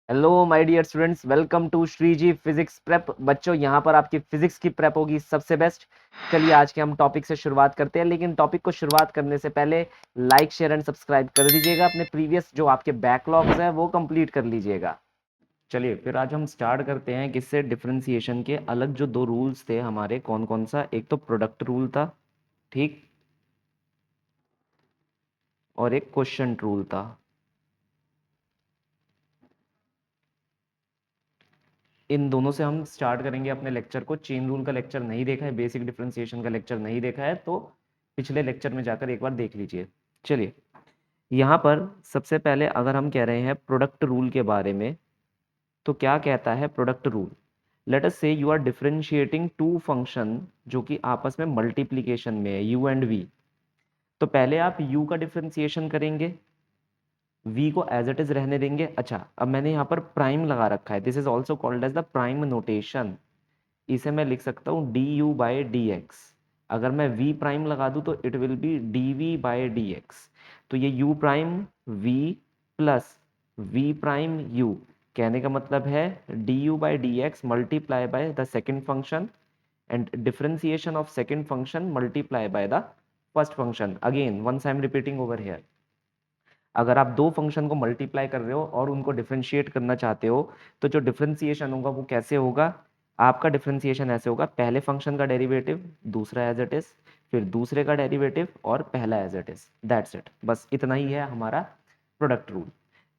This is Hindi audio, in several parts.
Hello my dear students, welcome to Shri Ji physics prep. बच्चों, यहाँ पर आपकी फिजिक्स की प्रेप होगी सबसे बेस्ट। चलिए आज के हम टॉपिक से शुरुआत करते हैं, लेकिन टॉपिक को शुरुआत करने से पहले लाइक शेयर एंड सब्सक्राइब कर दीजिएगा। अपने प्रीवियस जो आपके बैकलॉग्स हैं वो कंप्लीट कर लीजिएगा। चलिए फिर आज हम स्टार्ट करते हैं किससे। डिफरेंशिएशन के अलग जो दो रूल्स थे हमारे, कौन कौन सा, एक तो प्रोडक्ट रूल था, ठीक, और एक क्वोशिएंट रूल था। इन दोनों से हम स्टार्ट करेंगे अपने लेक्चर को। चेन रूल का लेक्चर नहीं देखा है, बेसिक डिफरेंशिएशन का लेक्चर नहीं देखा है तो पिछले लेक्चर में जाकर एक बार देख लीजिए। चलिए यहाँ पर सबसे पहले अगर हम कह रहे हैं प्रोडक्ट रूल के बारे में, तो क्या कहता है product rule. Let us say you are differentiating two function जो कि आपस में मल्टीप्लीकेशन में है, u एंड v। तो पहले आप u का डिफरेंशिएशन करेंगे, v को एज इट इज रहने देंगे। अच्छा, अब मैंने यहाँ पर प्राइम लगा रखा है, this is also called as the prime notation. इसे मैं लिख सकता हूँ D U by D X. अगर मैं v प्राइम लगा दूँ तो it will be D V by D X. तो ये u prime v plus v prime u, कहने का मतलब है D U by D X multiply by the second function and differentiation of second function multiply by the first function. Again once I am repeating over here, अगर आप दो फंक्शन को मल्टीप्लाई कर रहे हो और उनको डिफरेंशिएट करना चाहते हो तो जो डिफरेंशिएशन होगा वो कैसे होगा। आपका डिफरेंशिएशन ऐसे होगा, पहले फंक्शन का डेरिवेटिव दूसरा एज इट इज, फिर दूसरे का डेरिवेटिव और पहला as it is, that's it. बस इतना ही है हमारा प्रोडक्ट रूल।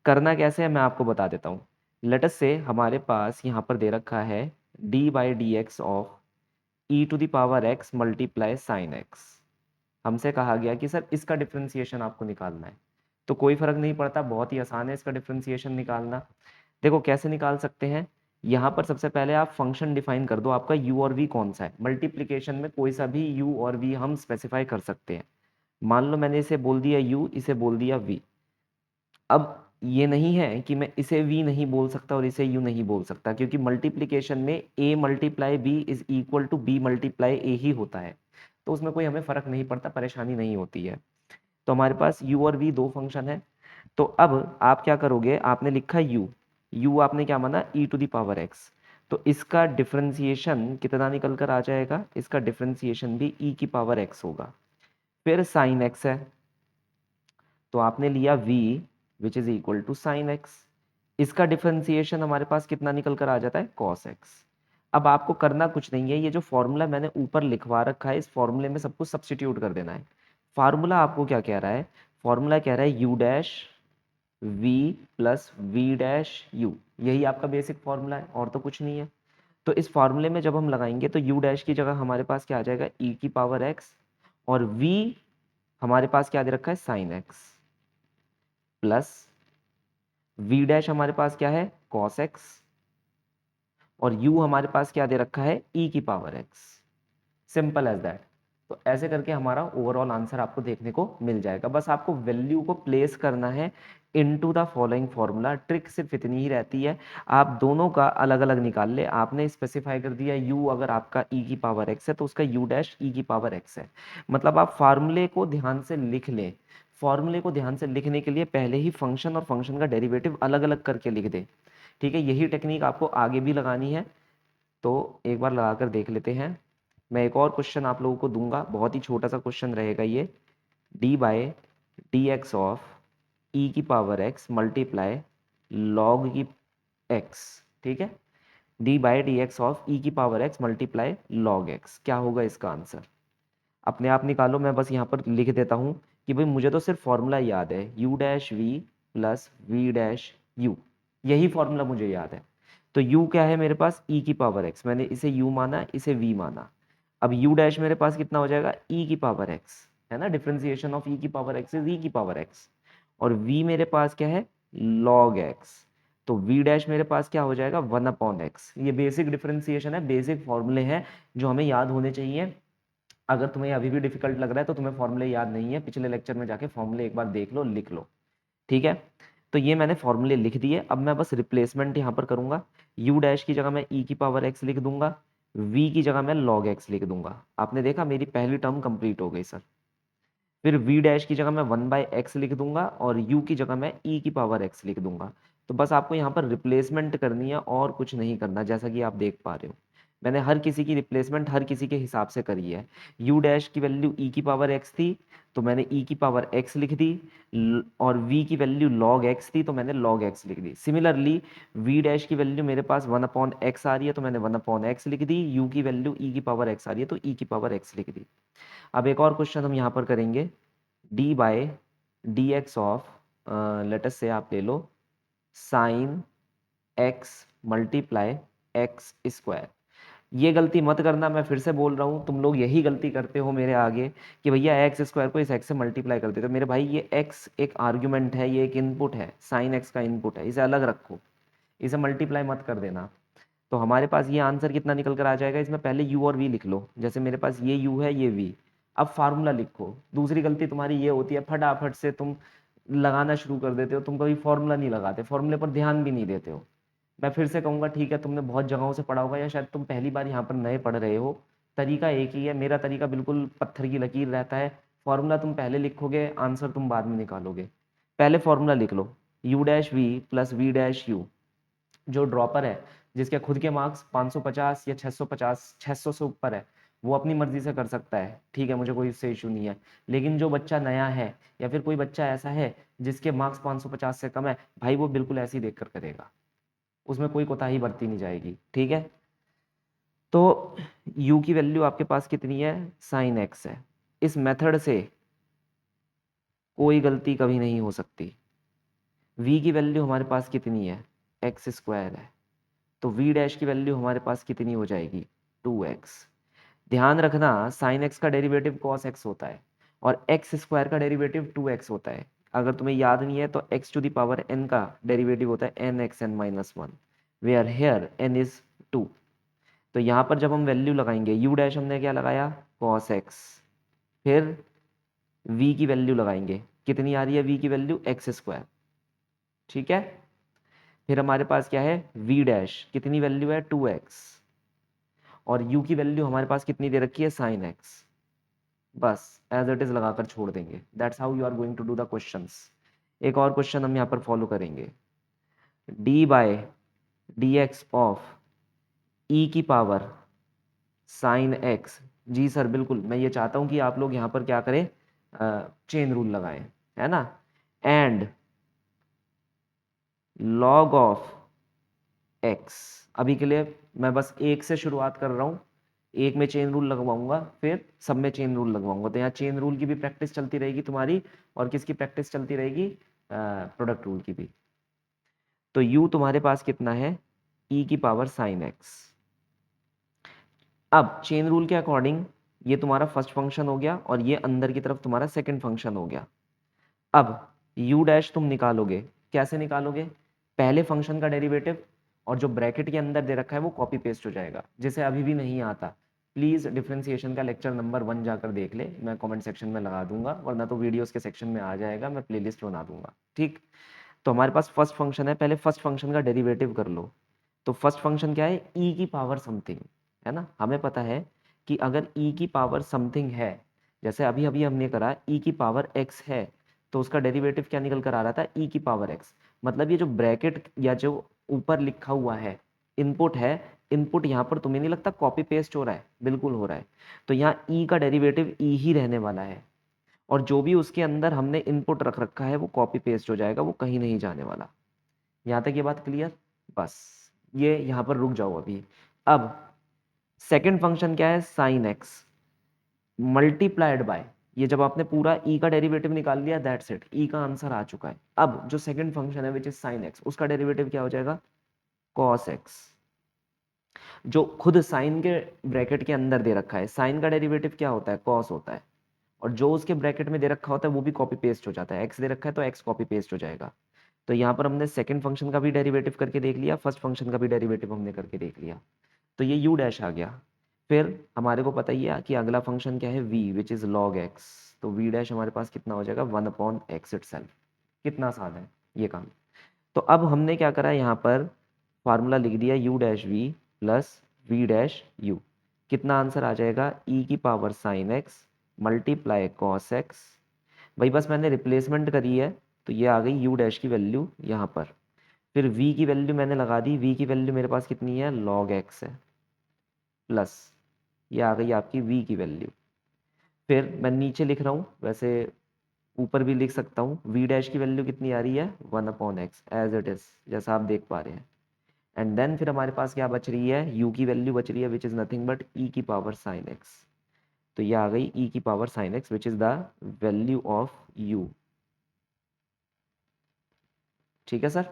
करना कैसे है मैं आपको बता देता हूँ। लेट अस से हमारे पास यहाँ पर दे रखा है D by D x of E to the power x multiply sine X. हमसे कहा गया कि सर इसका डिफरेंशिएशन आपको निकालना है। तो कोई फर्क नहीं पड़ता, बहुत ही आसान है इसका डिफरेंशिएशन निकालना। देखो कैसे निकाल सकते हैं। यहाँ पर सबसे पहले आप फंक्शन डिफाइन कर दो, आपका u और v कौन सा है। मल्टीप्लीकेशन में कोई सा भी u और v हम स्पेसिफाई कर सकते हैं। मान लो मैंने इसे बोल दिया u, इसे बोल दिया v। अब ये नहीं है कि मैं इसे v नहीं बोल सकता और इसे u नहीं बोल सकता, क्योंकि मल्टीप्लीकेशन में a multiply b is equal to b multiply a ही होता है। तो उसमें कोई हमें फर्क नहीं पड़ता, परेशानी नहीं होती है। तो हमारे पास u और v दो फंक्शन है। तो अब आप क्या करोगे, आपने लिखा u आपने क्या माना e to the power x। तो इसका डिफरेंशिएशन कितना निकल कर आ जाएगा, इसका डिफरेंशिएशन भी e की पावर x होगा। फिर साइन x है, तो आपने लिया v which is equal to sine x। इसका डिफरेंशिएशन हमारे पास कितना निकल कर आ जाता है, cos x। अब आपको करना कुछ नहीं है, ये जो फॉर्मूला मैंने ऊपर लिखवा रखा है इस फॉर्मूले में सब कुछ सब्स्टिट्यूट कर देना है। फार्मूला आपको क्या कह रहा है, फॉर्मूला कह रहा है u dash v plus V dash u। यही आपका बेसिक फॉर्मूला है और तो कुछ नहीं है। तो इस फॉर्मूले में जब हम लगाएंगे तो u डैश की जगह हमारे पास क्या आ जाएगा, e की पावर x, और v हमारे पास क्या दे रखा है, sine x, plus v dash हमारे पास क्या है, cos x, और u हमारे पास क्या दे रखा है, e की power x। Simple as that. तो ऐसे करके हमारा ओवरऑल आंसर आपको देखने को मिल जाएगा। बस आपको वैल्यू को प्लेस करना है into the following formula. Trick सिर्फ इतनी ही रहती है, आप दोनों का अलग अलग निकाल ले। आपने स्पेसिफाई कर दिया u अगर आपका e की पावर x है तो उसका u डैश e की पावर x है। मतलब आप फार्मूले को ध्यान से लिख लें। फॉर्मूले को ध्यान से लिखने के लिए पहले ही फंक्शन और फंक्शन का डेरिवेटिव अलग अलग करके लिख दें। ठीक है, यही टेक्निक आपको आगे भी लगानी है। तो एक बार लगा कर देख लेते हैं। मैं एक और क्वेश्चन आप लोगों को दूंगा, बहुत ही छोटा सा क्वेश्चन रहेगा ये। D by D x of e की पावर एक्स मल्टीप्लाई लॉग की एक्स। ठीक है, D by D x of e की power x multiply log x, क्या होगा इसका आंसर। अपने आप निकालो, मैं बस यहाँ पर लिख देता हूँ कि भाई मुझे तो सिर्फ फॉर्मूला याद है, u dash V plus V dash U, यही फॉर्मूला मुझे याद है। तो u क्या है मेरे पास, e की पावर x, मैंने इसे u माना इसे v माना। अब u डैश मेरे पास कितना हो जाएगा, e की पावर x, है ना, डिफरेंशिएशन ऑफ e की पावर x इज e की पावर x। और v मेरे पास क्या है, log x। तो v डैश मेरे पास क्या हो जाएगा, 1/x। ये बेसिक डिफरेंशिएशन है, बेसिक फॉर्मूले हैं जो हमें याद होने चाहिए। अगर तुम्हें अभी भी डिफिकल्ट लग रहा है तो तुम्हें फॉर्मूले याद नहीं है, पिछले लेक्चर में जाके फॉर्मूले एक बार देख लो, लिख लो। ठीक है, तो ये मैंने फॉर्मूले लिख दिए। अब मैं बस रिप्लेसमेंट यहाँ पर करूंगा। u डैश की जगह मैं e की पावर x लिख दूंगा, v की जगह मैं log x लिख दूंगा। आपने देखा मेरी पहली टर्म कंप्लीट हो गई सर। फिर v डैश की जगह मैं 1/x लिख दूंगा और u की जगह मैं e की पावर x लिख दूंगा। तो बस आपको यहाँ पर रिप्लेसमेंट करनी है और कुछ नहीं करना, जैसा कि आप देख पा रहे हो मैंने हर किसी की रिप्लेसमेंट हर किसी के हिसाब से करी है। u डैश की वैल्यू e की पावर x थी तो मैंने e की पावर x लिख दी, और v की वैल्यू log x थी तो मैंने log x लिख दी। सिमिलरली v डैश की वैल्यू मेरे पास 1/x आ रही है तो मैंने 1/x लिख दी, u की वैल्यू e की पावर x आ रही है तो e की पावर x लिख दी। अब एक और क्वेश्चन हम यहाँ पर करेंगे, d by D x of let's say आप ले लो sine x multiply x square. ये गलती मत करना, मैं फिर से बोल रहा हूँ, तुम लोग यही गलती करते हो मेरे आगे कि भैया एक्स स्क्वायर को इस एक्स से मल्टीप्लाई कर देते हो। मेरे भाई ये एक्स एक आर्ग्यूमेंट है, ये एक इनपुट है, साइन एक्स का इनपुट है, इसे अलग रखो, इसे मल्टीप्लाई मत कर देना। तो हमारे पास ये आंसर कितना निकल कर आ जाएगा, इसमें पहले u और v लिख लो। जैसे मेरे पास ये u है ये v, अब फार्मूला लिखो। दूसरी गलती तुम्हारी ये होती है फटाफट से तुम लगाना शुरू कर देते हो, तुम कभी फॉर्मूला नहीं लगाते, फॉर्मूले पर ध्यान भी नहीं देते हो। मैं फिर से कहूँगा, ठीक है तुमने बहुत जगहों से पढ़ा होगा या शायद तुम पहली बार यहाँ पर नए पढ़ रहे हो, तरीका एक ही है। मेरा तरीका बिल्कुल पत्थर की लकीर रहता है। फॉर्मूला तुम पहले लिखोगे, आंसर तुम बाद में निकालोगे। पहले फॉर्मूला लिख लो, u dash V plus V dash U. जो ड्रॉपर है, जिसके खुद के मार्क्स 550 या 650 600 से ऊपर है, वो अपनी मर्जी से कर सकता है, ठीक है, मुझे कोई इससे इशू नहीं है। लेकिन जो बच्चा नया है या फिर कोई बच्चा ऐसा है जिसके मार्क्स 550 से कम है, भाई वो बिल्कुल ऐसे ही देख कर करेगा, उसमें कोई कोताही बरती नहीं जाएगी, ठीक है। तो u की वैल्यू आपके पास कितनी है, साइन x है। इस मेथड से कोई गलती कभी नहीं हो सकती। v की वैल्यू हमारे पास कितनी है, एक्स स्क्वायर है, तो v डैश की वैल्यू हमारे पास कितनी हो जाएगी, 2x। ध्यान रखना साइन x का डेरिवेटिव cos x होता है और एक्स स्क्वायर का डेरिवेटिव 2x होता है। अगर तुम्हें याद नहीं है तो x to the power n का डेरिवेटिव होता है n(x(n-1), where hair n is 2। तो यहाँ पर जब हम वैल्यू लगाएंगे, u डैश हमने क्या लगाया, cos x, फिर v की वैल्यू लगाएंगे, कितनी आ रही है v की वैल्यू, एक्स स्क्वायर, ठीक है। फिर हमारे पास क्या है, v डैश कितनी वैल्यू है, 2x, और u की वैल्यू हमारे पास कितनी दे रखी है, साइन x। बस एज इट इज लगाकर छोड़ देंगे। That's how you are going to do the questions. एक और क्वेश्चन हम यहाँ पर फॉलो करेंगे, d by D x of e की पावर साइन x। जी सर बिल्कुल, मैं ये चाहता हूँ कि आप लोग यहाँ पर क्या करें, चेन रूल लगाएं, है ना। एंड लॉग ऑफ x, अभी के लिए मैं बस एक से शुरुआत कर रहा हूँ, एक में चेन रूल लगवाऊंगा, फिर सब में चेन रूल लगवाऊंगा। तो यहाँ चेन रूल की भी प्रैक्टिस चलती रहेगी तुम्हारी, और किसकी प्रैक्टिस चलती रहेगी, प्रोडक्ट रूल की भी। तो u तुम्हारे पास कितना है, e की पावर साइन x। अब चेन रूल के अकॉर्डिंग ये तुम्हारा फर्स्ट फंक्शन हो गया और ये अंदर की तरफ तुम्हारा सेकंड फंक्शन हो गया। अब u डैश तुम निकालोगे, कैसे निकालोगे, पहले फंक्शन का डेरिवेटिव और जो ब्रैकेट के अंदर दे रखा है वो कॉपी पेस्ट हो जाएगा। जिसे अभी भी नहीं आता, प्लीज डिफरेंशिएशन का लेक्चर नंबर 1 जाकर देख ले, मैं कमेंट सेक्शन में लगा दूंगा, वरना तो वीडियोस के सेक्शन में आ जाएगा, मैं प्लेलिस्ट बना दूंगा, ठीक। तो हमारे पास फर्स्ट फंक्शन है, पहले फर्स्ट फंक्शन का डेरिवेटिव कर लो। तो फर्स्ट फंक्शन क्या है, e की पावर समथिंग, है ना। हमें पता है कि अगर e की पावर समथिंग है, जैसे अभी अभी हमने करा e की पावर x है, तो उसका डेरिवेटिव क्या निकल कर आ रहा था, e की पावर x। मतलब ये जो ब्रैकेट या जो ऊपर लिखा हुआ है इनपुट है, इनपुट यहाँ पर तुम्हें नहीं लगता कॉपी पेस्ट हो रहा है, बिल्कुल हो रहा है। तो यहाँ e का डेरिवेटिव e ही रहने वाला है, और जो भी उसके अंदर हमने इनपुट रख रखा है वो कॉपी पेस्ट हो जाएगा, वो कहीं नहीं जाने वाला। यहाँ तक ये बात क्लियर, बस ये यहाँ पर रुक जाओ अभी। अब सेकंड फंक्शन क्या है, साइन एक्स मल्टीप्लाइड बाय, ये जब आपने पूरा e का डेरिवेटिव निकाल लिया, दैट्स इट, e का आंसर आ चुका है। अब जो सेकंड फंक्शन है विच इज साइन एक्स, उसका डेरिवेटिव क्या हो जाएगा, कॉस एक्स। जो खुद साइन के ब्रैकेट के अंदर दे रखा है, साइन का डेरिवेटिव क्या होता है, कॉस होता है, और जो उसके ब्रैकेट में दे रखा होता है वो भी कॉपी पेस्ट हो जाता है। एक्स दे रखा है तो एक्स कॉपी पेस्ट हो जाएगा। तो यहाँ पर हमने सेकंड फंक्शन का भी डेरिवेटिव करके देख लिया, फर्स्ट फंक्शन का भी डेरिवेटिव हमने करके देख लिया, तो ये u डैश आ गया। फिर हमारे को पता ही है कि अगला फंक्शन क्या है, v which is log x। तो v डैश हमारे पास कितना हो जाएगा, 1/x इटसेल्फ। कितना आसान है ये काम। तो अब हमने क्या करा, यहाँ पर फार्मूला लिख दिया, u dash v plus v dash u। कितना आंसर आ जाएगा, e की power sine x multiply cos x। भाई बस मैंने रिप्लेसमेंट करी है तो ये आ गई u डैश की वैल्यू यहाँ पर। फिर v की वैल्यू मैंने लगा दी, v की वैल्यू मेरे पास कितनी है, log x है, प्लस ये आ गई आपकी v की वैल्यू। फिर मैं नीचे लिख रहा हूँ, वैसे ऊपर भी लिख सकता हूँ, v डैश की वैल्यू कितनी आ रही है, 1/x एज इट इज, जैसा आप देख पा रहे हैं। एंड देन फिर हमारे पास क्या बच रही है, u की वैल्यू बच रही है which is nothing but e की पावर साइन x। तो ये आ गई e की power sine x which is the value of u। ठीक है सर,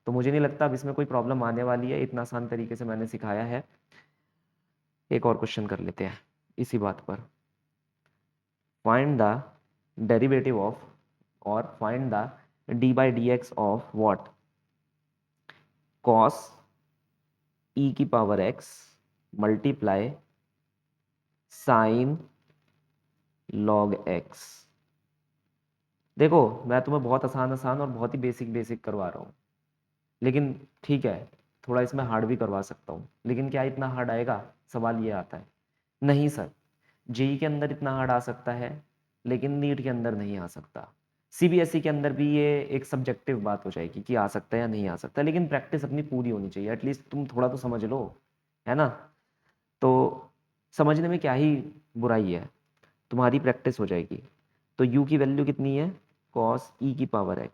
तो मुझे नहीं लगता अब इसमें कोई प्रॉब्लम आने वाली है, इतना आसान तरीके से मैंने सिखाया है। एक और क्वेश्चन कर लेते हैं इसी बात पर। फाइंड द डेरिवेटिव ऑफ, और find the d by D x of what, cos ई की power x multiply sine log x. देखो मैं तुम्हें बहुत आसान आसान और बहुत ही बेसिक बेसिक करवा रहा हूँ, लेकिन ठीक है थोड़ा इसमें हार्ड भी करवा सकता हूँ, लेकिन क्या इतना हार्ड आएगा, सवाल ये आता है। नहीं सर, जेई के अंदर इतना हार्ड आ सकता है, लेकिन नीट के अंदर नहीं आ सकता। सीबीएसई के अंदर भी ये एक सब्जेक्टिव बात हो जाएगी कि आ सकता है या नहीं आ सकता, लेकिन प्रैक्टिस अपनी पूरी होनी चाहिए, एटलीस्ट तुम थोड़ा तो समझ लो, है ना। तो समझने में क्या ही बुराई है, तुम्हारी प्रैक्टिस हो जाएगी। तो u की वैल्यू कितनी है, cos e की पावर x।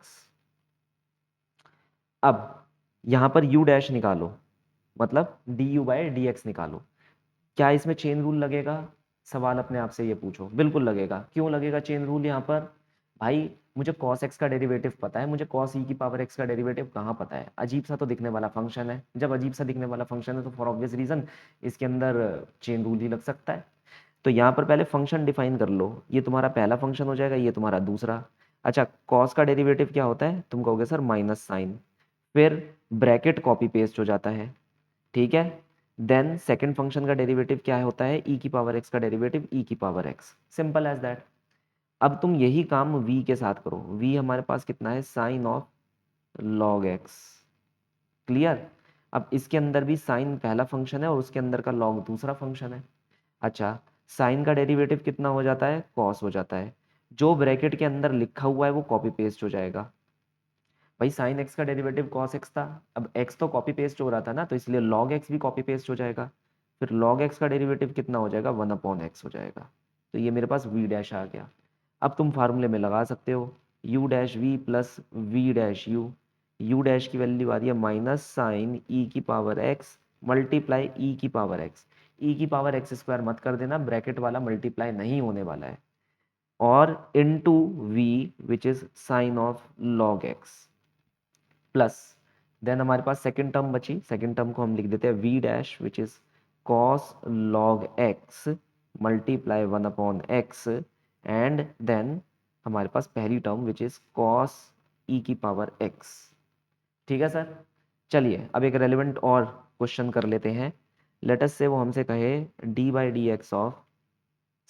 अब यहाँ पर u डैश निकालो, मतलब du बाई डी एक्स निकालो। क्या इसमें चेन रूल लगेगा, सवाल अपने आप से ये पूछो। बिल्कुल लगेगा। क्यों लगेगा चेन रूल यहाँ पर, भाई मुझे cos x का डेरिवेटिव पता है, मुझे cos e की पावर x का डेरिवेटिव कहाँ पता है। अजीब सा तो दिखने वाला फंक्शन है, जब अजीब सा दिखने वाला फंक्शन है तो फॉर ऑब्वियस रीजन इसके अंदर चेन रूल ही लग सकता है। तो यहाँ पर पहले फंक्शन डिफाइन कर लो, ये तुम्हारा पहला फंक्शन हो जाएगा, ये तुम्हारा दूसरा। अच्छा, कॉस का डेरिवेटिव क्या होता है, तुम कहोगे सर माइनस साइन, फिर ब्रैकेट कॉपी पेस्ट हो जाता है, ठीक है। देन सेकंड फंक्शन का डेरिवेटिव क्या होता है, ई की पावर एक्स का डेरिवेटिव ई की power X, simple as that. अब तुम यही काम v के साथ करो, v हमारे पास कितना है, sine of log X, clear. अब इसके अंदर भी साइन पहला फंक्शन है और उसके अंदर का लॉग दूसरा फंक्शन है। अच्छा, साइन का डेरिवेटिव कितना हो जाता है, कॉस हो जाता है। जो ब्रैकेट के अंदर लिखा हुआ है वो कॉपी पेस्ट हो जाएगा। भाई साइन एक्स का डेरिवेटिव कॉस एक्स था, अब एक्स तो कॉपी पेस्ट हो रहा था ना, तो इसलिए लॉग एक्स भी कॉपी पेस्ट हो जाएगा। फिर लॉग एक्स का डेरिवेटिव कितना हो जाएगा, 1/x हो जाएगा। तो ये मेरे पास वी डैश आ गया। अब तुम फार्मूले में लगा सकते हो, U dash V plus V dash U. U dash की वैल्यू आ रही है माइनस साइन ई की पावर एक्स मल्टीप्लाई ई की पावर एक्स। ई की पावर एक्स स्क्वायर मत कर देना, ब्रैकेट वाला मल्टीप्लाई नहीं होने वाला है, और into V which is sine of log X, plus then हमारे पास सेकेंड टर्म बची, सेकेंड टर्म को हम लिख देते हैं V dash which is cos log X multiply 1/x, and then हमारे पास पहली टर्म विच इज कॉस ई की पावर एक्स। ठीक है सर, चलिए अब एक रेलिवेंट और क्वेश्चन कर लेते हैं। लेटस से वो हमसे कहे d by D x of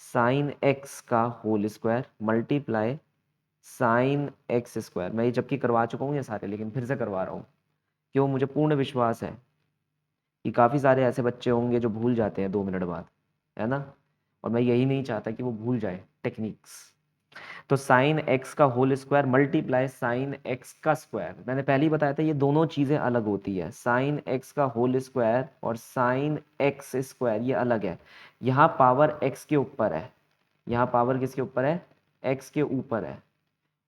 sine x का whole square multiply sine x square. मैं ये जबकि करवा चुका हूँ ये सारे, लेकिन फिर से करवा रहा हूँ, क्यों, मुझे पूर्ण विश्वास है कि काफ़ी सारे ऐसे बच्चे होंगे जो भूल जाते हैं 2 मिनट बाद, है ना। और मैं यही नहीं चाहता कि वो भूल जाए टेक्निक्स। तो साइन एक्स का whole square multiply sine x का स्क्वायर, मैंने पहले ही बताया था ये दोनों चीज़ें अलग होती है। साइन एक्स का होल स्क्वायर और साइन एक्स स्क्वायर ये अलग है। यहाँ पावर एक्स के ऊपर है, यहाँ पावर किसके ऊपर है, एक्स के ऊपर है,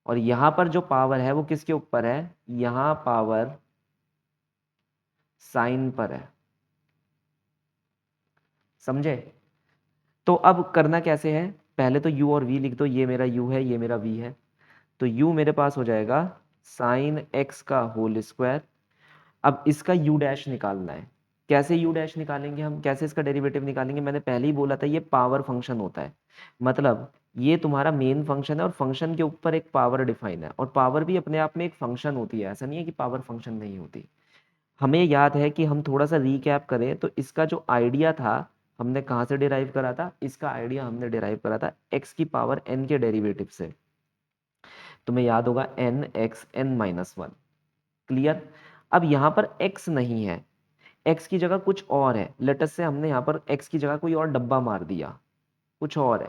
और यहाँ पर जो पावर है वो किसके ऊपर है, यहाँ पावर साइन पर है, समझे। तो अब करना कैसे है, पहले तो u और v लिख दो, ये मेरा u है ये मेरा v है। तो u मेरे पास हो जाएगा साइन x का होल स्क्वायर। अब इसका u डैश निकालना है, कैसे u डैश निकालेंगे हम, कैसे इसका डेरिवेटिव निकालेंगे, मैंने पहले ही बोला था ये पावर फंक्शन होता है। मतलब ये तुम्हारा मेन फंक्शन है और फंक्शन के ऊपर एक पावर डिफाइन है, और पावर भी अपने आप में एक फंक्शन होती है, ऐसा नहीं है कि पावर फंक्शन नहीं होती। हमें याद है कि हम थोड़ा सा रीकैप करें तो इसका जो आइडिया था हमने कहाँ से डिराइव करा था, इसका आइडिया हमने डिराइव करा था x की पावर n के डेरिवेटिव से। तुम्हें याद होगा n x n-1, क्लियर। अब यहाँ पर x नहीं है, x की जगह कुछ और है। लेटस से हमने यहाँ पर x की जगह कोई और डब्बा मार दिया, कुछ और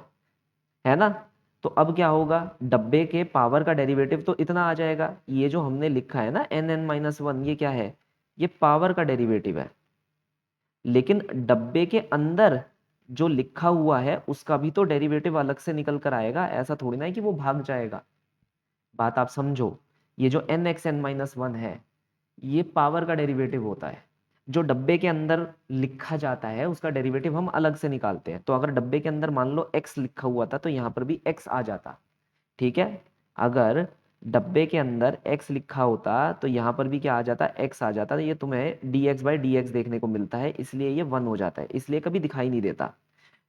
है ना। तो अब क्या होगा, डब्बे के पावर का डेरिवेटिव तो इतना आ जाएगा। ये जो हमने लिखा है ना n(n-1), ये क्या है, ये पावर का डेरिवेटिव है। लेकिन डब्बे के अंदर जो लिखा हुआ है उसका भी तो डेरिवेटिव अलग से निकल कर आएगा, ऐसा थोड़ी ना है कि वो भाग जाएगा। बात आप समझो, ये जो n(x(n-1) है ये पावर का डेरिवेटिव होता है। जो डब्बे के अंदर लिखा जाता है उसका डेरिवेटिव हम अलग से निकालते हैं। तो अगर डब्बे के अंदर मान लो x लिखा हुआ था तो यहाँ पर भी x आ जाता, ठीक है। अगर डब्बे के अंदर x लिखा होता तो यहाँ पर भी क्या आ जाता, x आ जाता। तो ये तुम्हें dx/dx देखने को मिलता है, इसलिए ये 1 हो जाता है, इसलिए कभी दिखाई नहीं देता।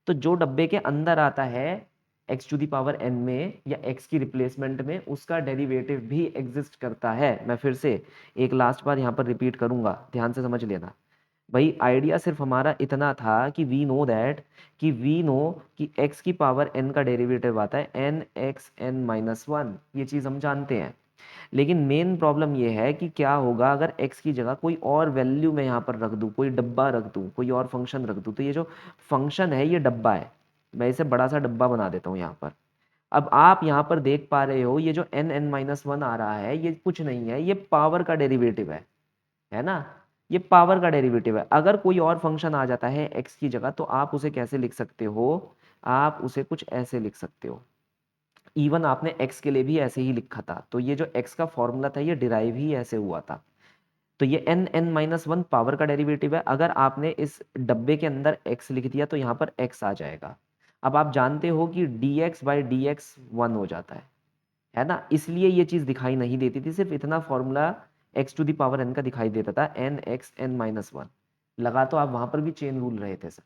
तो जो डब्बे के अंदर आता है x⁴n में या x की रिप्लेसमेंट में, उसका डेरिवेटिव भी एग्जिस्ट करता है। मैं फिर से एक लास्ट बार यहाँ पर रिपीट करूंगा, ध्यान से समझ लेना। भाई आइडिया सिर्फ हमारा इतना था कि वी नो कि x⁴n का डेरिवेटिव आता है n(x(n-1), ये चीज़ हम जानते हैं। लेकिन मेन प्रॉब्लम ये है कि क्या होगा अगर x की जगह कोई और वैल्यू मैं यहाँ पर रख दूँ, कोई डब्बा रख दूँ, कोई और फंक्शन रख दूँ। तो ये जो फंक्शन है ये डब्बा है, मैं इसे बड़ा सा डब्बा बना देता हूँ यहाँ पर। अब आप यहाँ पर देख पा रहे हो ये जो n(n-1) आ रहा है ये कुछ नहीं है, ये पावर का डेरिवेटिव है ना। ये पावर का डेरिवेटिव है। अगर कोई और फंक्शन आ जाता है x की जगह तो आप उसे कैसे लिख सकते हो, आप उसे कुछ ऐसे लिख सकते हो। इवन आपने x के लिए भी ऐसे ही लिखा था। तो ये जो x का फॉर्मूला था ये डिराइव ही ऐसे हुआ था। तो ये n(n-1) पावर का डेरिवेटिव है। अगर आपने इस डब्बे के अंदर x लिख दिया तो यहाँ पर x आ जाएगा। अब आप जानते हो कि dx/dx 1 हो जाता है ना। इसलिए ये चीज़ दिखाई नहीं देती थी, सिर्फ इतना फॉर्मूला x⁴n का दिखाई देता था, n(x(n-1). लगा तो आप वहां पर भी चेन रूल रहे थे सर,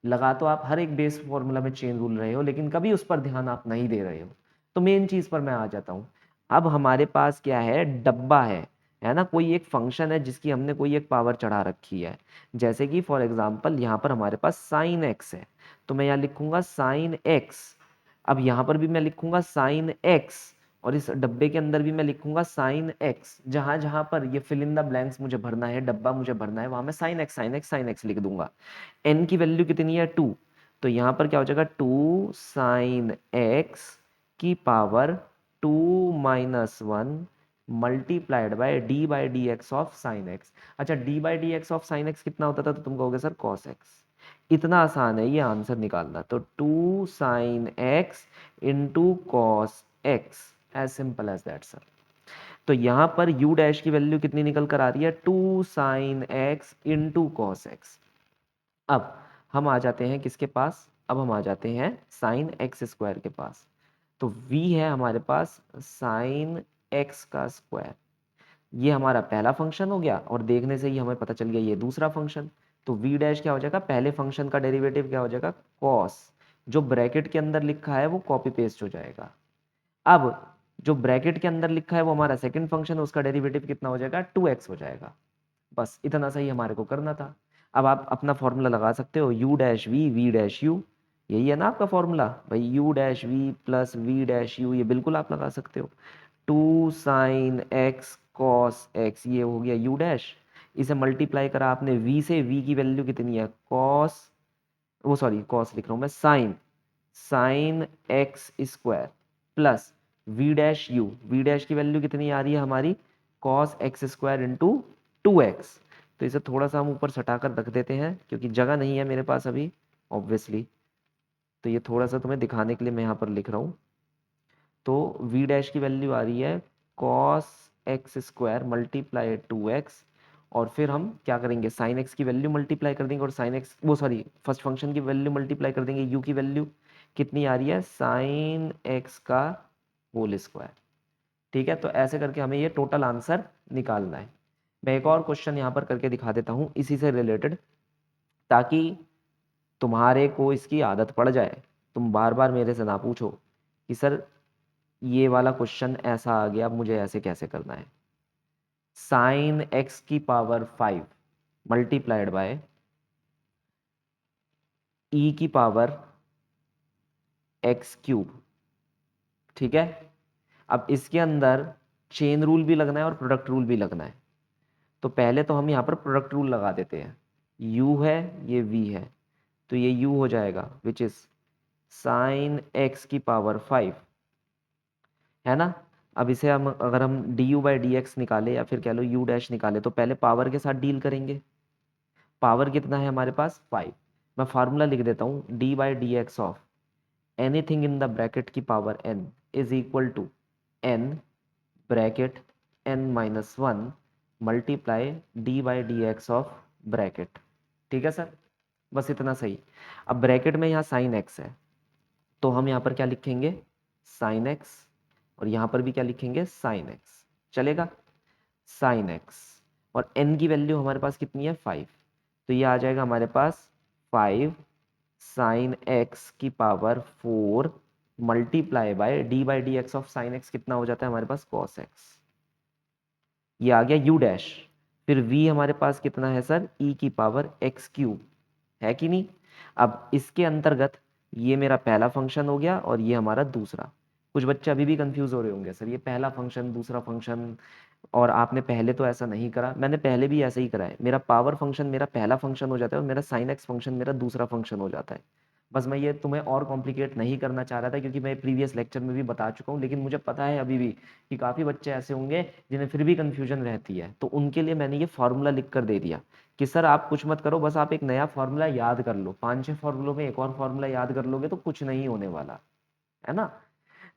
लगा तो आप हर एक बेस फॉर्मूला में चेन रूल रहे हो, लेकिन कभी उस पर ध्यान आप नहीं दे रहे हो। तो मेन चीज पर मैं आ जाता हूँ। अब हमारे पास क्या है, डब्बा है ना, कोई एक फंक्शन है जिसकी हमने कोई एक पावर चढ़ा रखी है। जैसे कि फॉर एग्जाम्पल यहाँ पर हमारे पास साइन एक्स है, तो मैं यहाँ लिखूंगा साइन एक्स। अब यहाँ पर भी मैं लिखूंगा साइन एक्स, और इस डब्बे के अंदर भी मैं लिखूंगा साइन एक्स। जहां जहां पर ये फिल इन द ब्लैंक्स मुझे भरना है, डब्बा मुझे भरना है, वहां मैं sine x sine x sine x लिख दूंगा। n की वैल्यू कितनी है 2, तो यहाँ पर क्या हो जाएगा 2 साइन एक्स की power 2-1 multiplied by d/dx of sine x. अच्छा, d/dx ऑफ साइन एक्स कितना होता था, तो तुम कहोगे सर कॉस एक्स। इतना आसान है ये आंसर निकालना। तो 2 sine X into cos X, as simple as that sir. तो यहाँ पर u डैश की वैल्यू कितनी निकल कर आ रही है, 2 sine X into cos x. अब हम आ जाते हैं किसके पास, अब हम आ जाते हैं साइन एक्स स्क्वायर के पास। तो v है हमारे पास साइन एक्स का स्क्वायर। ये हमारा पहला फंक्शन हो गया, और देखने से ही हमें पता चल गया ये दूसरा फंक्शन। तो v डैश क्या हो जाएगा, पहले फंक्शन का डेरिवेटिव क्या हो जाएगा, कॉस। जो ब्रैकेट के अंदर लिखा है वो कॉपी पेस्ट हो जाएगा। अब जो ब्रैकेट के अंदर लिखा है वो हमारा सेकंड फंक्शन है, उसका डेरिवेटिव कितना हो जाएगा, 2x हो जाएगा। बस इतना सही हमारे को करना था। अब आप अपना फॉर्मूला लगा सकते हो, u dash v dash u, यही है ना आपका फॉर्मूला भाई, u dash v plus v dash u, ये बिल्कुल आप लगा सकते हो। 2 साइन एक्स कॉस एक्स, ये हो गया u डैश। इसे मल्टीप्लाई करा आपने v से, v की वैल्यू कितनी है कॉस, वो सॉरी कॉस लिख रहा हूँ मैं, sine sine x square plus v dash u, v dash की वैल्यू कितनी आ रही है हमारी cos x square into 2x। तो इसे थोड़ा सा हम ऊपर सटाकर रख देते हैं क्योंकि जगह नहीं है मेरे पास अभी ऑब्वियसली। तो ये थोड़ा सा तुम्हें दिखाने के लिए मैं यहाँ पर लिख रहा हूँ। तो v डैश की वैल्यू आ रही है cos x square multiply 2x, और फिर हम क्या करेंगे, साइन एक्स की वैल्यू मल्टीप्लाई कर देंगे, और साइन एक्स वो सॉरी फर्स्ट फंक्शन की वैल्यू मल्टीप्लाई कर देंगे। u की वैल्यू कितनी आ रही है, साइन एक्स का होल स्क्वायर। ठीक है, तो ऐसे करके हमें ये टोटल आंसर निकालना है। मैं एक और क्वेश्चन यहाँ पर करके दिखा देता हूँ इसी से रिलेटेड, ताकि तुम्हारे को इसकी आदत पड़ जाए, तुम बार बार मेरे से ना पूछो कि सर ये वाला क्वेश्चन ऐसा आ गया, अब मुझे ऐसे कैसे करना है। साइन एक्स की पावर 5 मल्टीप्लाइड बाय ई की पावर एक्स क्यूब, ठीक है। अब इसके अंदर चेन रूल भी लगना है और प्रोडक्ट रूल भी लगना है। तो पहले तो हम यहाँ पर प्रोडक्ट रूल लगा देते हैं। u है, ये v है, तो ये u हो जाएगा विच इज साइन एक्स की पावर 5 है ना। अब इसे हम अगर हम D U by D x निकाले या फिर कह लो यू डैश निकाले, तो पहले पावर के साथ डील करेंगे। पावर कितना है हमारे पास 5। मैं फार्मूला लिख देता हूँ, d by D x of anything in the bracket की power n is equal to n bracket n minus one multiply d by D x of bracket. ठीक है सर, बस इतना सही। अब ब्रैकेट में यहाँ साइन एक्स है, तो हम यहाँ पर क्या लिखेंगे, साइन एक्स, और यहाँ पर भी क्या लिखेंगे, साइन एक्स। चलेगा, साइन एक्स, और n की वैल्यू हमारे पास कितनी है 5, तो ये आ जाएगा हमारे पास 5 साइन एक्स की power 4 multiply by D x of sine x कितना हो जाता है हमारे पास कॉस एक्स। ये आ गया यू डैश। फिर v हमारे पास कितना है सर, e की पावर एक्स क्यूब, है कि नहीं। अब इसके अंतर्गत ये मेरा पहला फंक्शन हो गया और ये हमारा दूसरा। कुछ बच्चे अभी भी कंफ्यूज हो रहे होंगे, सर ये पहला फंक्शन दूसरा फंक्शन, और आपने पहले तो ऐसा नहीं करा। मैंने पहले भी ऐसे ही करा है, मेरा पावर फंक्शन मेरा पहला फंक्शन हो जाता है और मेरा साइन एक्स फंक्शन मेरा दूसरा फंक्शन हो जाता है। बस मैं ये तुम्हें और कॉम्प्लिकेट नहीं करना चाह रहा था, क्योंकि मैं प्रीवियस लेक्चर में भी बता चुका हूँ, लेकिन मुझे पता है अभी भी कि काफ़ी बच्चे ऐसे होंगे जिन्हें फिर भी कन्फ्यूजन रहती है, तो उनके लिए मैंने ये फार्मूला लिख कर दे दिया कि सर आप कुछ मत करो, बस आप एक नया फार्मूला याद कर लो। 5-6 फार्मूलों में एक और फार्मूला याद कर लोगे तो कुछ नहीं होने वाला, है ना।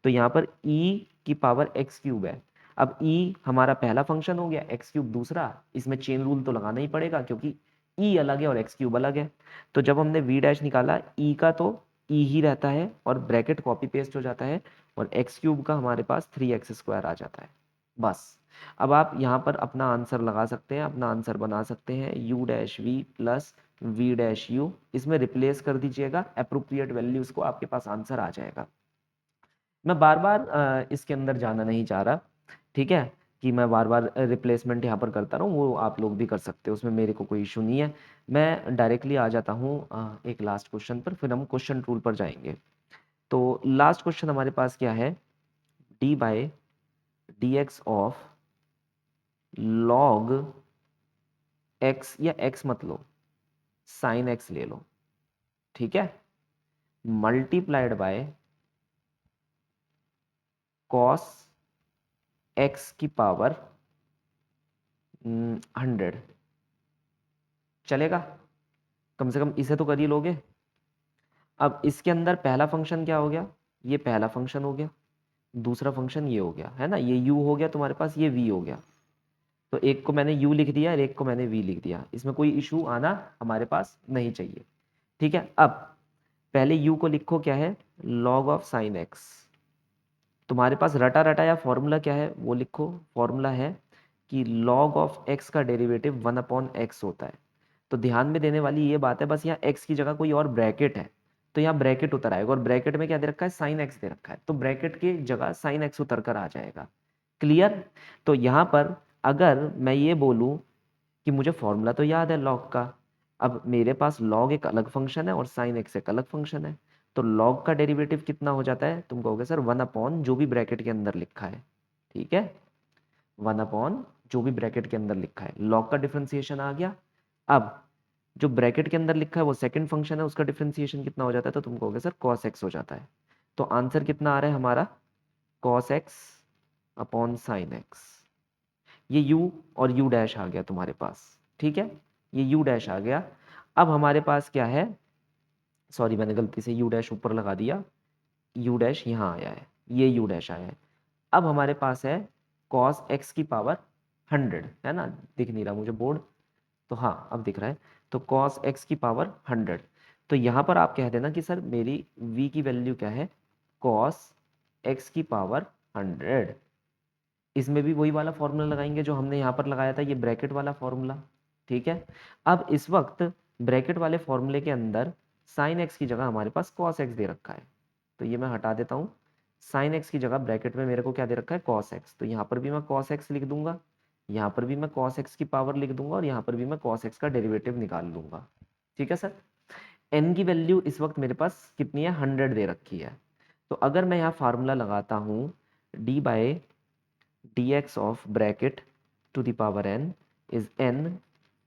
तो यहाँ पर e की पावर एक्स क्यूब है। अब e हमारा पहला फंक्शन हो गया, एक्स क्यूब दूसरा। इसमें चेन रूल तो लगाना ही पड़ेगा, क्योंकि e अलग है और एक्स क्यूब अलग है। तो जब हमने v डैश निकाला e का, तो e ही रहता है और ब्रैकेट कॉपी पेस्ट हो जाता है, और एक्स क्यूब का हमारे पास 3x² आ जाता है। बस अब आप यहाँ पर अपना आंसर लगा सकते हैं, अपना आंसर बना सकते हैं, u dash v plus v dash u। इसमें रिप्लेस कर दीजिएगा अप्रोप्रिएट वैल्यूज को, आपके पास आंसर आ जाएगा। मैं बार बार इसके अंदर जाना नहीं चाह रहा, ठीक है, कि मैं बार बार रिप्लेसमेंट यहाँ पर करता रहूँ, वो आप लोग भी कर सकते हो, उसमें मेरे को कोई इशू नहीं है। मैं डायरेक्टली आ जाता हूँ एक लास्ट क्वेश्चन पर, फिर हम क्वेश्चन रूल पर जाएंगे। तो लास्ट क्वेश्चन हमारे पास क्या है, D by D x of log x, या एक्स मत लो, साइन एक्स ले लो, ठीक है, मल्टीप्लाइड बाय कॉस एक्स की पावर 100। चलेगा, कम से कम इसे तो कर ही लोगे। अब इसके अंदर पहला फंक्शन क्या हो गया, ये पहला फंक्शन हो गया, दूसरा फंक्शन ये हो गया, है ना, ये u हो गया तुम्हारे पास, ये v हो गया। तो एक को मैंने u लिख दिया और एक को मैंने v लिख दिया, इसमें कोई इशू आना हमारे पास नहीं चाहिए। ठीक है, अब पहले u को लिखो, क्या है, log ऑफ साइन एक्स। तुम्हारे पास रटा रटा या फॉर्मूला क्या है वो लिखो। फॉर्मूला है कि log ऑफ x का डेरिवेटिव 1/x होता है। तो ध्यान में देने वाली ये बात है, बस यहाँ x की जगह कोई और ब्रैकेट है, तो यहाँ ब्रैकेट उतर आएगा, और ब्रैकेट में क्या दे रखा है, साइन एक्स दे रखा है, तो ब्रैकेट की जगह साइन एक्स उतर कर आ जाएगा। क्लियर। तो यहाँ पर अगर मैं ये बोलूँ कि मुझे फॉर्मूला तो याद है लॉग का, अब मेरे पास लॉग एक अलग फंक्शन है और साइन एक्स एक अलग फंक्शन है, तो लॉग का डेरिवेटिव कितना हो जाता है, तुम कहोगे सर 1/, जो भी ब्रैकेट के अंदर लिखा है, ठीक है, 1/, जो भी ब्रैकेट के अंदर लिखा है, लॉग का डिफरेंशिएशन आ गया। अब जो ब्रैकेट के अंदर लिखा है वो सेकंड फंक्शन है, उसका डिफरेंशिएशन कितना हो जाता है, तो तुम कहोगे सर cos x हो जाता है। तो आंसर कितना आ रहा है हमारा, cos x upon sine x. ये u और u डैश आ गया तुम्हारे पास, ठीक है, ये u डैश आ गया। अब हमारे पास क्या है, सॉरी मैंने गलती से u डैश ऊपर लगा दिया, u डैश यहाँ आया है, ये u डैश आया है। अब हमारे पास है cos x की पावर 100, है ना, दिख नहीं रहा मुझे बोर्ड, तो हाँ अब दिख रहा है। तो cos x की पावर 100, तो यहाँ पर आप कह देना कि सर मेरी v की वैल्यू क्या है, cos x की पावर 100। इसमें भी वही वाला फॉर्मूला लगाएंगे जो हमने यहाँ पर लगाया था, ये ब्रैकेट वाला फॉर्मूला, ठीक है। अब इस वक्त ब्रैकेट वाले फॉर्मूले के अंदर साइन एक्स की जगह हमारे पास cos x दे रखा है, तो ये मैं हटा देता हूँ। साइन एक्स की जगह ब्रैकेट में मेरे को क्या दे रखा है, cos x, तो यहाँ पर भी मैं cos x लिख दूंगा, यहाँ पर भी मैं cos x की पावर लिख दूंगा, और यहाँ पर भी मैं cos x का डेरिवेटिव निकाल लूंगा। ठीक है सर, n की वैल्यू इस वक्त मेरे पास कितनी है, 100 दे रखी है। तो अगर मैं यहाँ फार्मूला लगाता हूँ, d by D x of bracket to the power n is n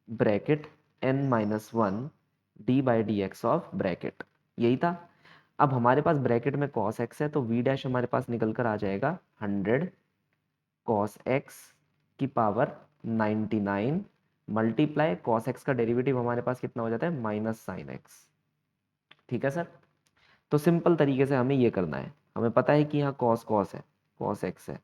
bracket n minus one D by D x of bracket, यही था। अब हमारे पास ब्रैकेट में cos x है तो v डैश हमारे पास निकल कर आ जाएगा 100 cos x की पावर 99 मल्टीप्लाई cos x का डेरिवेटिव हमारे पास कितना हो जाता है माइनस साइन x। ठीक है सर। तो सिंपल तरीके से हमें ये करना है, हमें पता है कि यहाँ cos cos है, cos x है,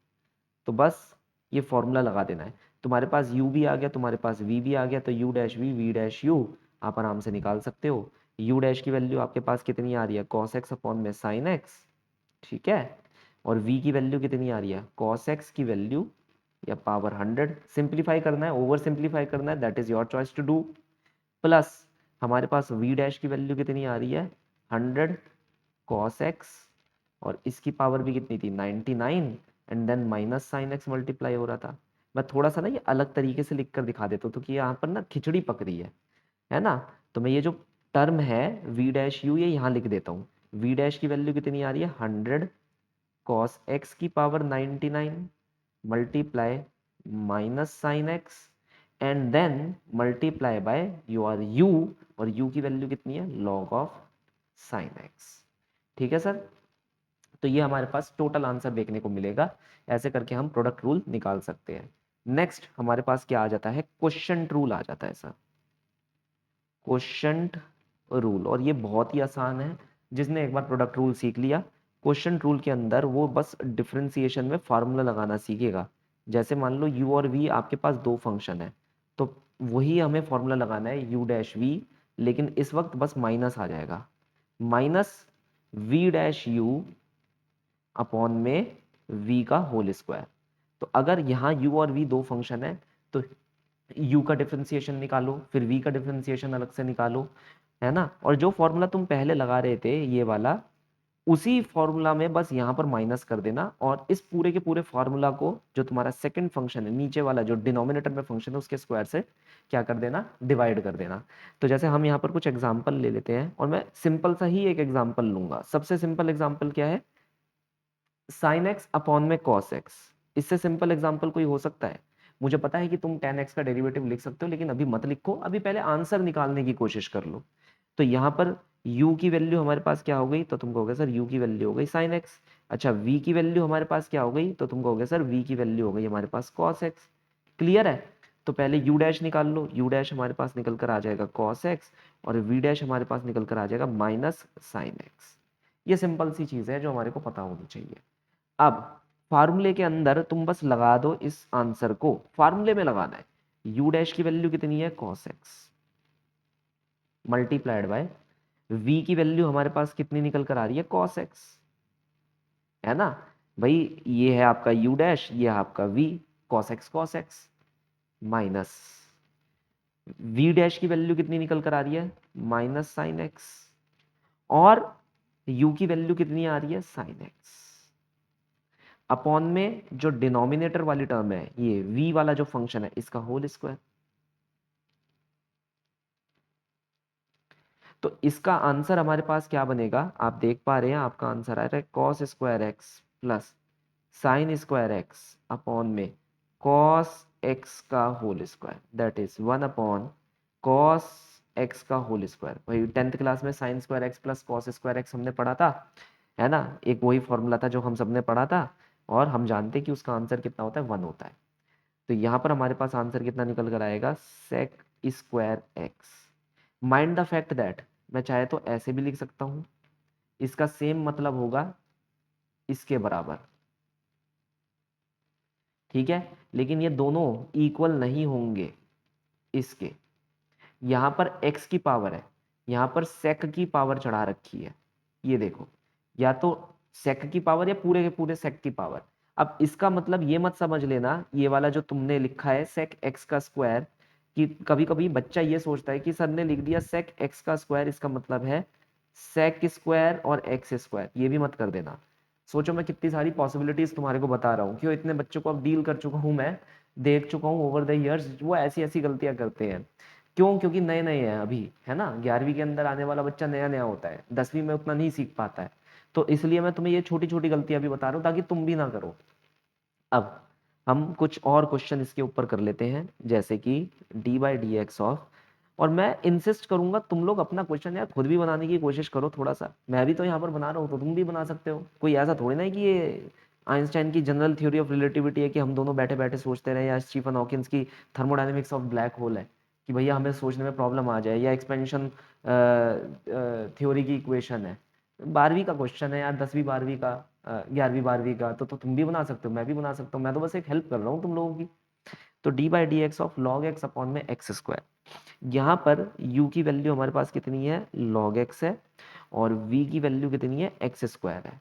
तो बस ये फॉर्मूला लगा देना है। तुम्हारे पास u भी आ गया, तुम्हारे पास v भी आ गया, तो u dash v dash u आप आराम से निकाल सकते हो। u डैश की वैल्यू आपके पास कितनी आ रही है cos x अपॉन में sin x, ठीक है। और v की वैल्यू कितनी आ रही है cos x की वैल्यू या पावर 100। सिंप्लीफाई करना है, ओवर सिंप्लीफाई करना है, that is your choice to do. Plus हमारे पास v डैश की वैल्यू कितनी आ रही है 100 cos x, और इसकी पावर भी कितनी थी 99, and then minus sine x multiply हो रहा था। मैं थोड़ा सा ना ये अलग तरीके से लिख कर दिखा देता हूँ, तो कि यहाँ पर ना खिचड़ी पक रही है ना। तो मैं ये जो टर्म है v डैश u ये यहाँ लिख देता हूँ। v डैश की वैल्यू कितनी आ रही है 100 cos x की power 99 multiply minus sine x and then multiply by your u, और u की वैल्यू कितनी है log ऑफ साइन एक्स। ठीक है सर। तो ये हमारे पास टोटल आंसर देखने को मिलेगा। ऐसे करके हम प्रोडक्ट रूल निकाल सकते हैं। नेक्स्ट हमारे पास क्या आ जाता है क्वोशंट रूल आ जाता है सर, क्वोशंट रूल। और ये बहुत ही आसान है, जिसने एक बार प्रोडक्ट रूल सीख लिया, क्वोशंट रूल के अंदर वो बस डिफरेंशिएशन में फार्मूला लगाना सीखेगा। जैसे मान लो u और v आपके पास दो फंक्शन है, तो वही हमें फार्मूला लगाना है u डैश v, लेकिन इस वक्त बस माइनस आ जाएगा, minus v dash u upon में v का होल स्क्वायर। तो अगर यहाँ u और v दो फंक्शन है तो u का डिफरेंशिएशन निकालो, फिर v का डिफरेंशिएशन अलग से निकालो, है ना। और जो फॉर्मूला तुम पहले लगा रहे थे ये वाला, उसी फॉर्मूला में बस यहाँ पर माइनस कर देना, और इस पूरे के पूरे फॉर्मूला को जो तुम्हारा सेकंड फंक्शन है नीचे वाला जो डिनोमिनेटर में फंक्शन है उसके स्क्वायर से क्या कर देना डिवाइड कर देना। तो जैसे हम यहाँ पर कुछ एग्जाम्पल ले लेते हैं, और मैं सिंपल सा ही एक एग्जाम्पल लूंगा। सबसे सिंपल एग्जाम्पल क्या है साइन एक्स अपॉन में कॉस एक्स। इससे सिंपल एग्जांपल कोई हो सकता है? मुझे पता है कि तुम टेन एक्स का डेरिवेटिव लिख सकते हो, लेकिन अभी मत लिखो, अभी पहले आंसर निकालने की कोशिश कर लो। तो यहाँ पर u की वैल्यू हमारे पास क्या हो गई, तो तुम कहोगे सर u की वैल्यू हो गई साइन एक्स। अच्छा v की वैल्यू हमारे पास क्या हो गई, तो तुम कहोगे सर v की वैल्यू हो गई हमारे पास कॉस एक्स। क्लियर है। तो पहले u डैश निकाल लो, u डैश हमारे पास निकल कर आ जाएगा कॉस एक्स, और v डैश हमारे पास निकल कर आ जाएगा माइनस साइन एक्स। ये सिंपल सी चीज है जो हमारे को पता होनी चाहिए। अब फार्मूले के अंदर तुम बस लगा दो इस आंसर को, फार्मूले में लगाना है। u डैश की वैल्यू कितनी है cos x multiplied by v की वैल्यू हमारे पास कितनी निकल कर आ रही है cos x, है ना भाई। ये है आपका u डैश, ये है आपका v, cos x minus v dash की वैल्यू कितनी निकल कर आ रही है माइनस साइन x, और u की वैल्यू कितनी आ रही है साइन x, अपॉन में जो डिनोमिनेटर वाली टर्म है ये v वाला जो फंक्शन है इसका होल स्क्वायर। तो इसका आंसर हमारे पास क्या बनेगा, आप देख पा रहे हैं आपका आंसर आ रहा है cos square x plus sine square x upon में कॉस एक्स का whole square, that is 1 upon cos x का होल स्क्वायर। भाई 10th क्लास में sine square x plus cos square x हमने पढ़ा था, है ना। एक वही फॉर्मूला था जो हम सबने पढ़ा था, और हम जानते हैं कि उसका आंसर कितना होता है 1 होता है। तो यहाँ पर हमारे पास आंसर कितना निकल कर आएगा sec square x. Mind the fact that मैं चाहे तो ऐसे भी लिख सकता हूं, इसका सेम मतलब होगा इसके बराबर, ठीक है। लेकिन ये दोनों इक्वल नहीं होंगे इसके। यहां पर x की पावर है, यहां पर sec की पावर चढ़ा रखी है, ये देखो, या तो sec की पावर या पूरे के पूरे sec की पावर। अब इसका मतलब ये मत समझ लेना ये वाला जो तुमने लिखा है sec x का स्क्वायर, कि कभी कभी बच्चा ये सोचता है कि सर ने लिख दिया sec x का स्क्वायर इसका मतलब है sec स्क्वायर और x स्क्वायर, ये भी मत कर देना। सोचो मैं कितनी सारी पॉसिबिलिटीज तुम्हारे को बता रहा हूँ, क्यों इतने बच्चों को अब डील कर चुका हूँ मैं, देख चुका हूँ ओवर द इयर्स, वो ऐसी ऐसी गलतियां करते हैं। क्यों? क्योंकि नए नए हैं अभी, है ना। 11वीं के अंदर आने वाला बच्चा नया नया होता है, 10वीं में उतना नहीं सीख पाता है। तो इसलिए मैं तुम्हें ये छोटी छोटी गलतियां भी बता रहा हूँ ताकि तुम भी ना करो। अब हम कुछ और क्वेश्चन इसके ऊपर कर लेते हैं, जैसे कि D by D x of और मैं इंसिस्ट करूंगा तुम लोग अपना क्वेश्चन यार खुद भी बनाने की कोशिश करो थोड़ा सा। मैं भी तो यहाँ पर बना रहा हूँ तो तुम भी बना सकते हो। कोई ऐसा थोड़ी ना है कि ये आइंस्टाइन की जनरल थ्योरी ऑफ रिलेटिविटी है कि हम दोनों बैठे बैठे सोचते रहे, या स्टीफन हॉकिंस की थर्मोडायनेमिक्स ऑफ ब्लैक होल है कि भैया हमें सोचने में प्रॉब्लम आ जाए, या एक्सपेंशन थ्योरी की इक्वेशन है। 12वीं का क्वेश्चन है यार, 10वीं 12वीं का, 11वीं 12वीं का, तो तुम भी बना सकते हो, मैं भी बना सकता हूँ। मैं तो बस एक हेल्प कर रहा हूँ तुम लोगों की। तो d by D x of log x upon में एक्स स्क्वायर। यहाँ पर u की वैल्यू हमारे पास कितनी है, log x है, और v की वैल्यू कितनी है, एक्स स्क्वायर है।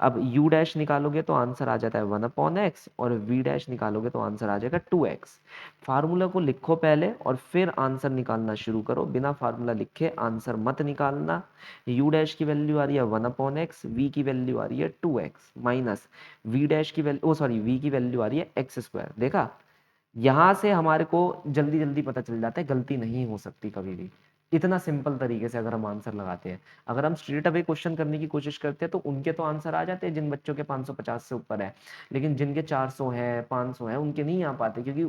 अब u डैश निकालोगे तो आंसर आ जाता है 1/x, और v डैश निकालोगे तो आंसर आ जाएगा 2x। फार्मूला को लिखो पहले और फिर आंसर निकालना शुरू करो, बिना फार्मूला लिखे आंसर मत निकालना। u डैश की वैल्यू आ रही है 1/x, v की वैल्यू आ रही है 2x, माइनस v डैश की वैल्यू, ओ सॉरी, v की वैल्यू आ रही है एक्स स्क्वायर। देखा, यहां से हमारे को जल्दी जल्दी पता चल जाता है, गलती नहीं हो सकती कभी भी, इतना सिंपल तरीके से अगर हम आंसर लगाते हैं। अगर हम स्ट्रेट अवे क्वेश्चन करने की कोशिश करते हैं तो उनके तो आंसर आ जाते हैं जिन बच्चों के 550 से ऊपर है, लेकिन जिनके 400 है 500 है उनके नहीं आ पाते, क्योंकि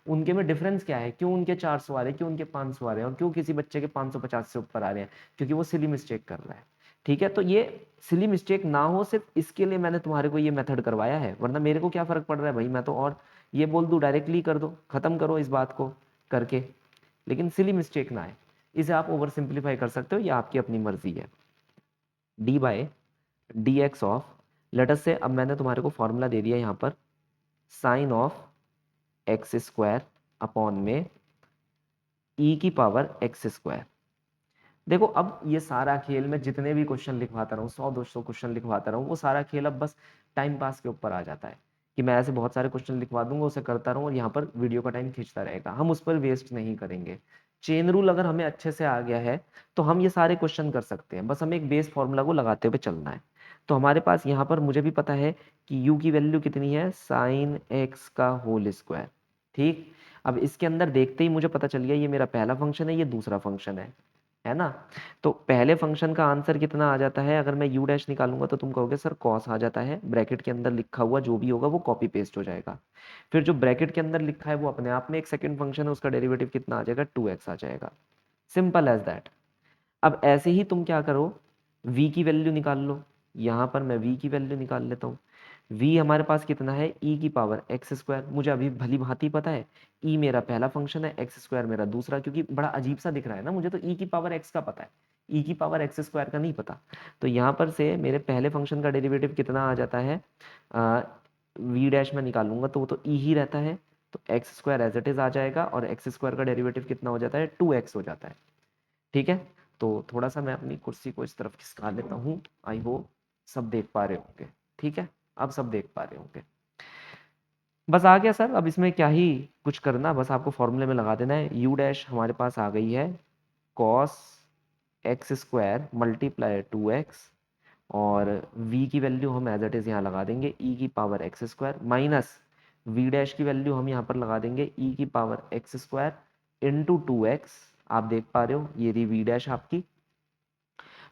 उनके में डिफरेंस क्या है, क्यों उनके 400 आ रहे हैं, क्यों उनके 500 आ रहे हैं, और क्यों किसी बच्चे के 550 से ऊपर आ रहे हैं, क्योंकि वो सिली मिस्टेक कर रहा है। ठीक है, तो ये सिली मिस्टेक ना हो सिर्फ इसके लिए मैंने तुम्हारे को ये मेथड करवाया है, वरना मेरे को क्या फर्क पड़ रहा है भाई, मैं तो और ये बोल दूं डायरेक्टली कर दो, खत्म करो इस बात को करके, लेकिन सिली मिस्टेक ना आए। इसे आप ओवर सिंप्लीफाई कर सकते हो, ये आपकी अपनी मर्जी है। D by D x of, let us say, अब मैंने तुम्हारे को फॉर्मूला दे दिया यहाँ पर, sine of x square upon में ई की पावर एक्स स्क्वायर। देखो अब ये सारा खेल, मैं जितने भी क्वेश्चन लिखवाता रहूँ, 100-200 क्वेश्चन लिखवाता रहूँ, वो सारा खेल अब बस टाइम पास के ऊपर आ जाता है कि मैं ऐसे बहुत सारे क्वेश्चन लिखवा दूंगा, उसे करता रहूँ और यहाँ पर वीडियो का टाइम खींचता रहेगा। हम उस पर वेस्ट नहीं करेंगे। चेन रूल अगर हमें अच्छे से आ गया है तो हम ये सारे क्वेश्चन कर सकते हैं, बस हमें एक बेस फॉर्मूला को लगाते हुए चलना है। तो हमारे पास यहाँ पर मुझे भी पता है कि u की वैल्यू कितनी है, साइन एक्स का होल स्क्वायर। ठीक, अब इसके अंदर देखते ही मुझे पता चल गया ये मेरा पहला फंक्शन है, ये दूसरा फंक्शन है ना। तो पहले फंक्शन का आंसर कितना आ जाता है, अगर मैं u डैश निकालूंगा तो तुम कहोगे सर कॉस आ जाता है, ब्रैकेट के अंदर लिखा हुआ जो भी होगा वो कॉपी पेस्ट हो जाएगा। फिर जो ब्रैकेट के अंदर लिखा है वो अपने आप में एक सेकंड फंक्शन है, उसका डेरिवेटिव कितना आ जाएगा, 2x आ जाएगा। Simple as that. अब ऐसे ही तुम क्या करो, v की वैल्यू निकाल लो। यहाँ पर मैं v की वैल्यू निकाल लेता हूँ। v हमारे पास कितना है, e की पावर एक्स स्क्वायर, मुझे अभी भली भांति पता है e मेरा पहला फंक्शन है, एक्स स्क्वायर मेरा दूसरा, क्योंकि बड़ा अजीब सा दिख रहा है ना मुझे, तो e की पावर x का पता है, e की पावर एक्स स्क्वायर का नहीं पता। तो यहाँ पर से मेरे पहले फंक्शन का डेरिवेटिव कितना आ जाता है, v डैश में निकालूंगा तो वो तो e ही रहता है, तो x square as it is आ जाएगा, और एक्स स्क्वायर का डेरिवेटिव कितना हो जाता है, 2x हो जाता है। ठीक है, तो थोड़ा सा मैं अपनी कुर्सी को इस तरफ खिसका लेता हूँ, आई होप सब देख पा रहे होंगे। ठीक है, अब सब देख पा रहे होंगे। बस आ गया सर, अब इसमें क्या ही कुछ करना, बस आपको फॉर्मूले में लगा देना है। यू डैश हमारे पास आ गई है cos x square multiply 2x, और v की वैल्यू हम एज इट इज यहाँ लगा देंगे e की power x square, minus v dash की वैल्यू हम यहाँ पर लगा देंगे e की power x square into 2x। आप देख पा रहे हो ये रही v डैश आपकी,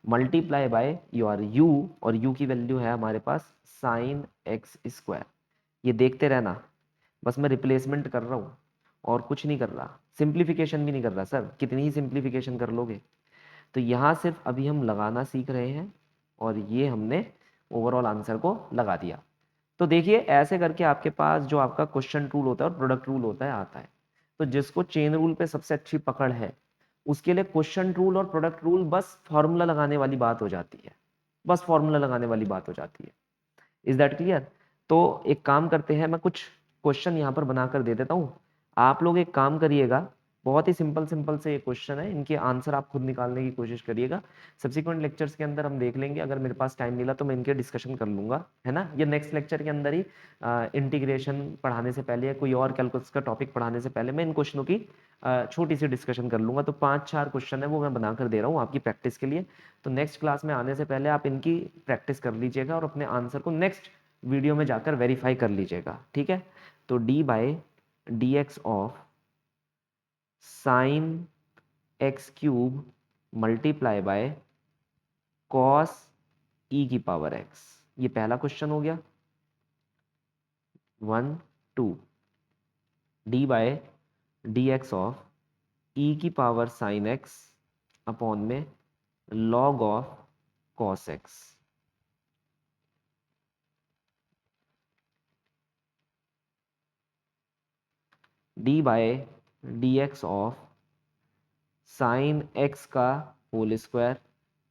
मल्टीप्लाई बाय योर u, और u की वैल्यू है हमारे पास साइन एक्स स्क्वायर। ये देखते रहना, बस मैं रिप्लेसमेंट कर रहा हूँ और कुछ नहीं कर रहा, सिंप्लीफिकेशन भी नहीं कर रहा सर, कितनी ही सिंप्लीफिकेशन कर लोगे। तो यहाँ सिर्फ अभी हम लगाना सीख रहे हैं, और ये हमने ओवरऑल आंसर को लगा दिया। तो देखिए ऐसे करके आपके पास जो आपका क्वेश्चन रूल होता है और प्रोडक्ट रूल होता है आता है। तो जिसको चेन रूल पे सबसे अच्छी पकड़ है उसके लिए क्वेश्चन रूल और प्रोडक्ट रूल बस फॉर्मूला लगाने वाली बात हो जाती है, बस फॉर्मूला लगाने वाली बात हो जाती है। Is that clear? तो एक काम करते हैं, मैं कुछ क्वेश्चन यहाँ पर बनाकर दे देता हूँ, आप लोग एक काम करिएगा, बहुत ही सिंपल सिंपल से ये क्वेश्चन है, इनके आंसर आप खुद निकालने की कोशिश करिएगा। सब्सिक्वेंट लेक्चर्स के अंदर हम देख लेंगे, अगर मेरे पास टाइम मिला तो मैं इनके डिस्कशन कर लूंगा, है ना। ये नेक्स्ट लेक्चर के अंदर ही इंटीग्रेशन पढ़ाने से पहले या कोई और कैलकुलस का टॉपिक पढ़ाने से पहले मैं इन क्वेश्चनों की छोटी सी डिस्कशन कर लूंगा। तो 5-4 क्वेश्चन है वो मैं बनाकर दे रहा हूँ आपकी प्रैक्टिस के लिए। तो नेक्स्ट क्लास में आने से पहले आप इनकी प्रैक्टिस कर लीजिएगा और अपने आंसर को नेक्स्ट वीडियो में जाकर वेरीफाई कर लीजिएगा, ठीक है। तो d by D x of sine x cube multiply by cos ई की पावर एक्स, ये पहला क्वेश्चन हो गया 1 2। D by D x of e की पावर साइन एक्स अपॉन में log of cos x. D by D x of sine x का होल स्क्वायर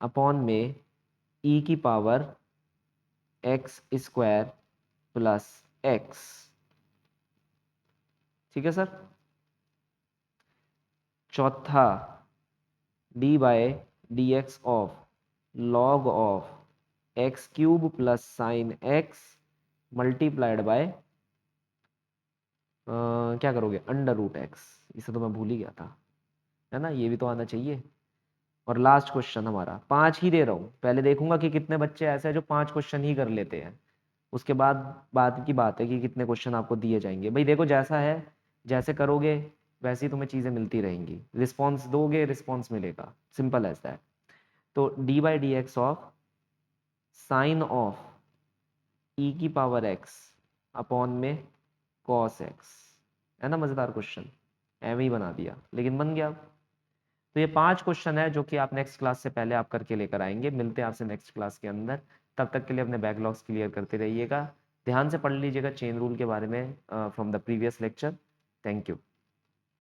अपॉन में ई की power x square plus x. ठीक है सर। चौथा d by D x of log of x cube plus sine x multiplied by क्या करोगे, अंडर रूट एक्स। इसे तो मैं भूल ही गया था, है ना, ये भी तो आना चाहिए। और लास्ट क्वेश्चन हमारा, 5 ही दे रहा हूँ, पहले देखूंगा कि कितने बच्चे ऐसे हैं जो 5 क्वेश्चन ही कर लेते हैं, उसके बाद बात की बात है कि कितने क्वेश्चन आपको दिए जाएंगे। भाई देखो, जैसा है, जैसे करोगे वैसे ही तुम्हें चीज़ें मिलती रहेंगी, रिस्पॉन्स दोगे रिस्पॉन्स मिलेगा, सिंपल ऐसा है। तो d by D x of sine of e की पावर एक्स अपॉन में कॉस एक्स, है ना, मज़ेदार क्वेश्चन, एवं ही बना दिया लेकिन बन गया। तो ये 5 क्वेश्चन है जो कि आप नेक्स्ट क्लास से पहले आप करके लेकर आएंगे। मिलते हैं आपसे नेक्स्ट क्लास के अंदर, तब तक के लिए अपने बैकलॉग्स क्लियर करते रहिएगा। ध्यान से पढ़ लीजिएगा चेन रूल के बारे में from the previous lecture. Thank you.